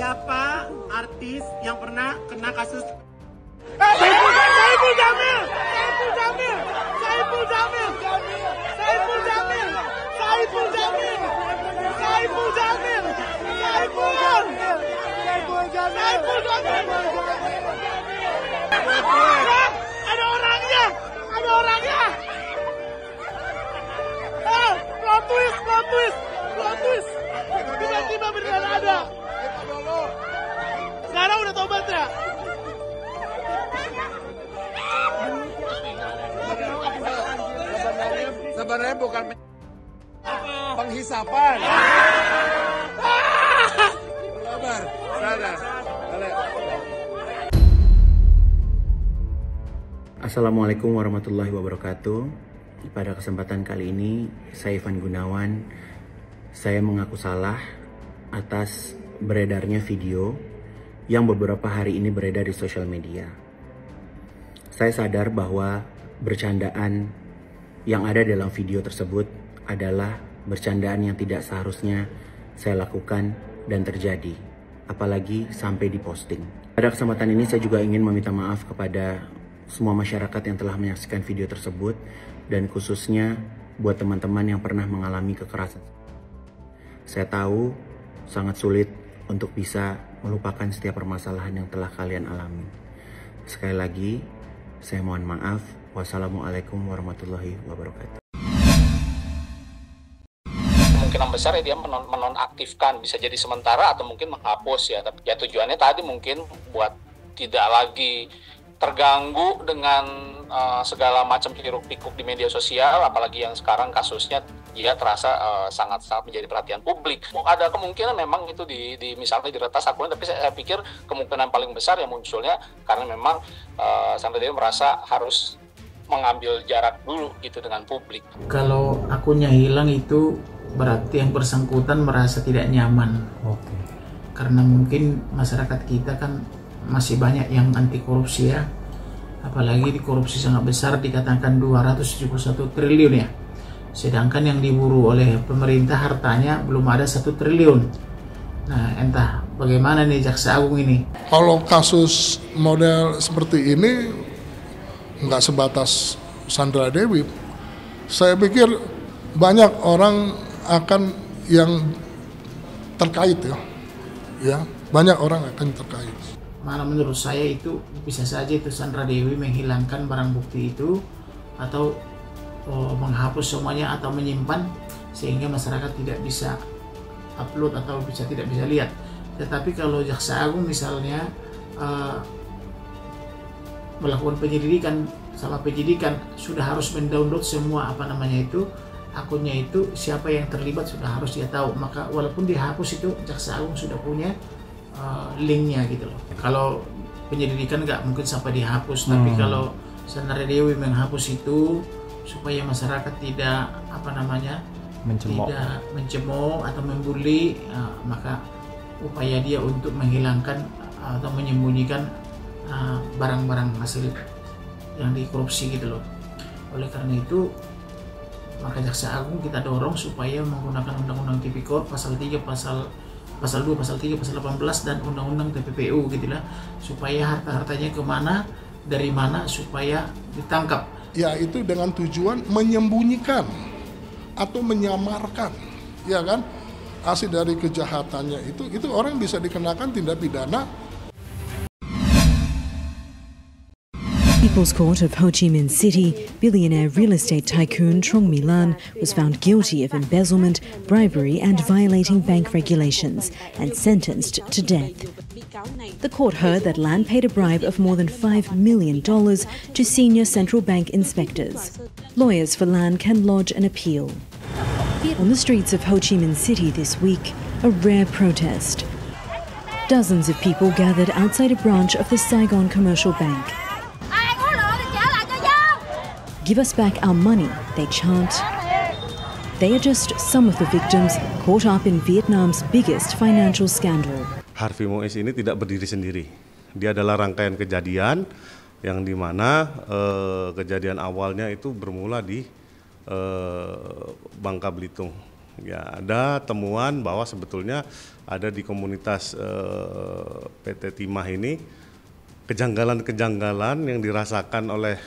siapa artis yang pernah kena kasus Saiful Jamil. Ada orangnya. Plot twist. Tiba-tiba beneran ada. Sekarang udah tobat ya? Sebenarnya bukan penghisapan. Sabar, sadar. Assalamualaikum warahmatullahi wabarakatuh. Pada kesempatan kali ini, saya Ivan Gunawan. Saya mengaku salah atas beredarnya video yang beberapa hari ini beredar di sosial media. Saya sadar bahwa bercandaan yang ada dalam video tersebut adalah bercandaan yang tidak seharusnya saya lakukan dan terjadi, apalagi sampai diposting. Pada kesempatan ini saya juga ingin meminta maaf kepada semua masyarakat yang telah menyaksikan video tersebut, dan khususnya buat teman-teman yang pernah mengalami kekerasan. Saya tahu sangat sulit untuk bisa melupakan setiap permasalahan yang telah kalian alami. Sekali lagi, saya mohon maaf. Wassalamualaikum warahmatullahi wabarakatuh. Kemungkinan besar ya dia menonaktifkan, bisa jadi sementara atau mungkin menghapus ya. Tapi ya tujuannya tadi mungkin buat tidak lagi terganggu dengan segala macam hiruk-pikuk di media sosial, apalagi yang sekarang kasusnya dia terasa sangat-sangat menjadi perhatian publik. Ada kemungkinan memang itu misalnya diretas akunnya, tapi saya pikir kemungkinan paling besar yang munculnya karena memang Sandra Dewi merasa harus mengambil jarak dulu gitu dengan publik. Kalau akunnya hilang itu berarti yang bersangkutan merasa tidak nyaman. Oke. Karena mungkin masyarakat kita kan masih banyak yang anti korupsi ya. Apalagi di korupsi sangat besar, dikatakan 271 triliun ya. Sedangkan yang diburu oleh pemerintah hartanya belum ada 1 triliun. Nah, entah bagaimana nih Jaksa Agung ini. Kalau kasus model seperti ini nggak sebatas Sandra Dewi. Saya pikir banyak orang akan yang terkait ya. Banyak orang akan terkait. Malah menurut saya itu bisa saja itu Sandra Dewi menghilangkan barang bukti itu atau menghapus semuanya atau menyimpan sehingga masyarakat tidak bisa upload atau tidak bisa lihat. Tetapi kalau Jaksa Agung misalnya melakukan penyelidikan, sama penyidikan sudah harus mendownload semua akunnya itu, siapa yang terlibat sudah harus dia tahu. Maka walaupun dihapus itu Jaksa Agung sudah punya linknya gitu loh. Kalau penyelidikan nggak mungkin sampai dihapus, tapi kalau Sandra Dewi menghapus itu supaya masyarakat tidak mencemooh atau membuli, maka upaya dia untuk menghilangkan atau menyembunyikan barang-barang hasil yang dikorupsi gitu loh. Oleh karena itu maka Jaksa Agung kita dorong supaya menggunakan Undang-Undang Tipikor pasal 3, pasal 2, pasal 3, pasal 18 dan Undang-Undang TPPU gitulah, supaya harta-hartanya kemana, dari mana supaya ditangkap. Ya itu dengan tujuan menyembunyikan atau menyamarkan, ya kan, hasil dari kejahatannya itu orang bisa dikenakan tindak pidana. People's Court of Ho Chi Minh City, billionaire real estate tycoon Trong My Lan was found guilty of embezzlement, bribery and violating bank regulations and sentenced to death. The court heard that Lan paid a bribe of more than $5 million to senior central bank inspectors. Lawyers for Lan can lodge an appeal. On the streets of Ho Chi Minh City this week, a rare protest. Dozens of people gathered outside a branch of the Saigon Commercial Bank. Give us back our money, they chant. They are just some of the victims caught up in Vietnam's biggest financial scandal. Harvey Moise ini tidak berdiri sendiri. Dia adalah rangkaian kejadian yang dimana kejadian awalnya itu bermula di Bangka Belitung, Ya, ada temuan bahwa sebetulnya ada di komunitas PT Timah ini kejanggalan-kejanggalan yang dirasakan oleh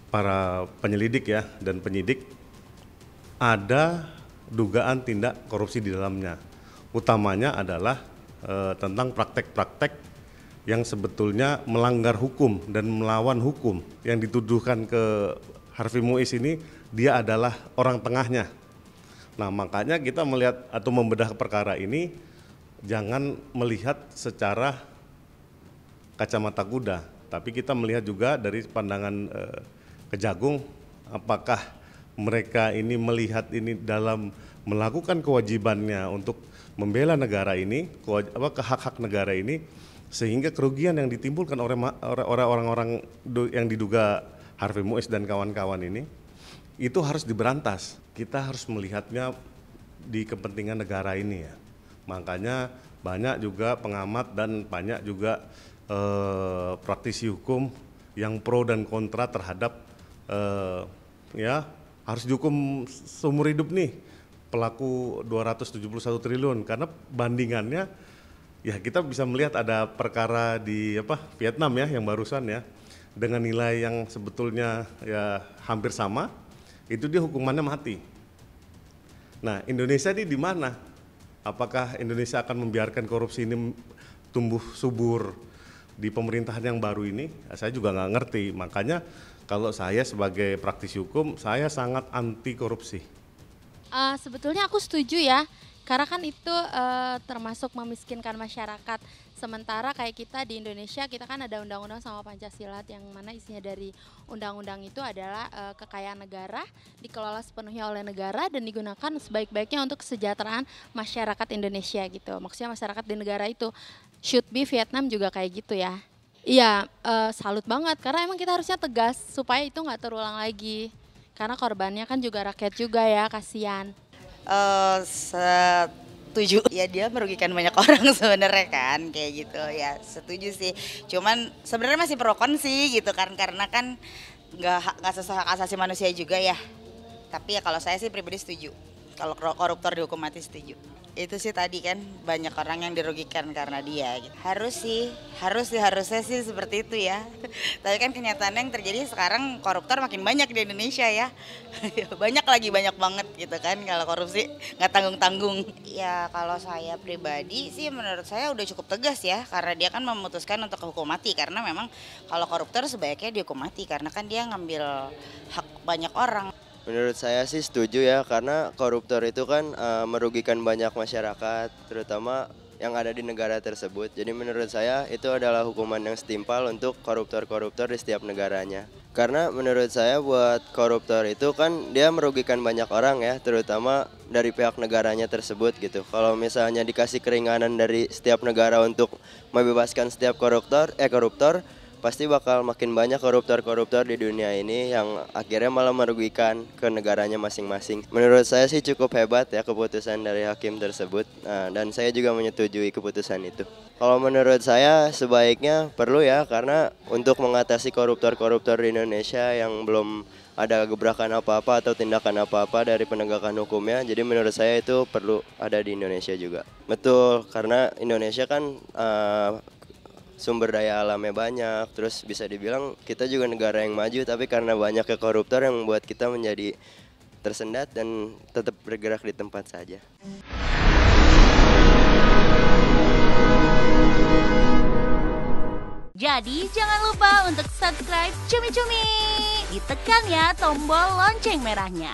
para penyelidik ya dan penyidik, ada dugaan tindak korupsi di dalamnya. Utamanya adalah tentang praktek-praktek yang sebetulnya melanggar hukum dan melawan hukum. Yang dituduhkan ke Harvey Muiz ini, dia adalah orang tengahnya. Nah, makanya kita melihat atau membedah perkara ini jangan melihat secara kacamata kuda, tapi kita melihat juga dari pandangan Kejagung, apakah mereka ini melihat ini dalam melakukan kewajibannya untuk membela negara ini, hak-hak negara ini, sehingga kerugian yang ditimbulkan oleh orang-orang yang diduga Harvey Muiz dan kawan-kawan ini itu harus diberantas. Kita harus melihatnya di kepentingan negara ini ya. Makanya banyak juga pengamat dan banyak juga praktisi hukum yang pro dan kontra terhadap ya harus dihukum seumur hidup nih pelaku 271 triliun, karena bandingannya ya kita bisa melihat ada perkara di Vietnam ya yang barusan ya dengan nilai yang sebetulnya ya hampir sama, itu dia hukumannya mati. Nah, Indonesia ini di mana? Apakah Indonesia akan membiarkan korupsi ini tumbuh subur di pemerintahan yang baru ini? Saya juga nggak ngerti. Makanya kalau saya sebagai praktisi hukum, saya sangat anti korupsi. Sebetulnya aku setuju ya, karena kan itu termasuk memiskinkan masyarakat. Sementara kayak kita di Indonesia, kita kan ada undang-undang sama Pancasila yang mana isinya dari undang-undang itu adalah kekayaan negara dikelola sepenuhnya oleh negara dan digunakan sebaik-baiknya untuk kesejahteraan masyarakat Indonesia gitu. Maksudnya masyarakat di negara itu, should be Vietnam juga kayak gitu ya. Iya, salut banget karena emang kita harusnya tegas supaya itu nggak terulang lagi. Karena korbannya kan juga rakyat juga ya, kasihan. Setuju, ya dia merugikan banyak orang sebenarnya kan, kayak gitu ya, setuju sih. Cuman sebenarnya masih pro kon sih gitu kan, karena kan nggak sesuai hak asasi manusia juga ya. Tapi ya kalau saya sih pribadi setuju, kalau koruptor dihukum mati setuju. Itu sih tadi kan banyak orang yang dirugikan karena dia gitu. Harusnya sih seperti itu ya. Tapi kan kenyataannya yang terjadi sekarang koruptor makin banyak di Indonesia ya. Banyak banget gitu kan, kalau korupsi nggak tanggung-tanggung. Ya kalau saya pribadi sih menurut saya udah cukup tegas ya, karena dia kan memutuskan untuk hukum mati, karena memang kalau koruptor sebaiknya dihukum mati karena kan dia ngambil hak banyak orang. Menurut saya sih setuju ya, karena koruptor itu kan merugikan banyak masyarakat, terutama yang ada di negara tersebut. Jadi menurut saya itu adalah hukuman yang setimpal untuk koruptor-koruptor di setiap negaranya. Karena menurut saya buat koruptor itu kan dia merugikan banyak orang ya, terutama dari pihak negaranya tersebut gitu. Kalau misalnya dikasih keringanan dari setiap negara untuk membebaskan setiap koruptor, pasti bakal makin banyak koruptor-koruptor di dunia ini yang akhirnya malah merugikan ke negaranya masing-masing. Menurut saya sih cukup hebat ya keputusan dari hakim tersebut, dan saya juga menyetujui keputusan itu. Kalau menurut saya sebaiknya perlu ya, karena untuk mengatasi koruptor-koruptor di Indonesia yang belum ada gebrakan apa-apa atau tindakan apa-apa dari penegakan hukumnya, jadi menurut saya itu perlu ada di Indonesia juga. Betul, karena Indonesia kan sumber daya alamnya banyak, terus bisa dibilang kita juga negara yang maju, tapi karena banyaknya koruptor yang membuat kita menjadi tersendat dan tetap bergerak di tempat saja. Jadi jangan lupa untuk subscribe Cumi Cumi. Ditekan ya tombol lonceng merahnya.